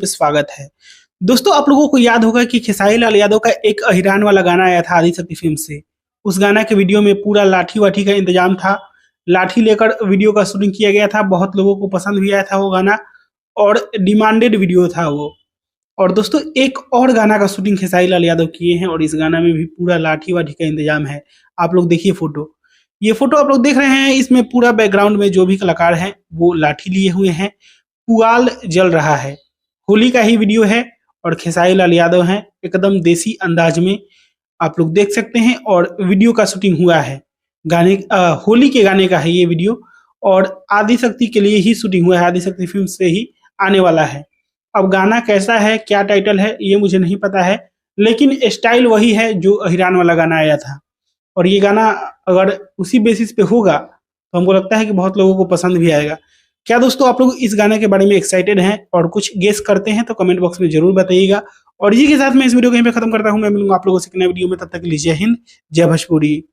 पे स्वागत है। दोस्तों, आप लोगों को याद होगा कि खेसारी लाल यादव का एक अहिरान वाला गाना आया था आदिशक्ति फिल्म से। उस गाना के वीडियो में पूरा लाठी-वाठी का इंतजाम था। लाठी लेकर वीडियो का शूटिंग किया गया था। बहुत लोगों को पसंद भी आया था वो गाना और डिमांडेड वीडियो था वो। और दोस्तों, एक और गाना का शूटिंग खेसारी लाल यादव किए हैं और इस गाना में भी पूरा लाठी-वाठी का इंतजाम है। आप लोग देखिए फ़ोटो। ये फ़ोटो आप लोग देख रहे हैं, इसमें पूरा बैकग्राउंड में जो भी कलाकार हैं, वो लाठी लिए हुए हैं। पुआल जल रहा है। होली का ही वीडियो है और खेसारी लाल यादव हैं एकदम देसी अंदाज में, आप लोग देख सकते हैं। और वीडियो का शूटिंग हुआ है होली के गाने का है ये वीडियो और आदिशक्ति के लिए ही शूटिंग हुआ है। आदिशक्ति फिल्म से ही आने वाला है। अब गाना कैसा है, क्या टाइटल है, ये मुझे नहीं पता है, लेकिन स्टाइल वही है जो अहिरान वाला गाना आया था। और ये गाना अगर उसी बेसिस पे होगा तो हमको लगता है कि बहुत लोगों को पसंद भी आएगा। क्या दोस्तों, आप लोग इस गाने के बारे में एक्साइटेड हैं और कुछ गेस करते हैं तो कमेंट बॉक्स में जरूर बताइएगा। और इसी के साथ मैं इस वीडियो को यहीं पे खत्म करता हूँ। मैं मिलूंगा आप लोगों से एक नए वीडियो में, तब तक के लिए जय हिंद, जय भोजपुरी।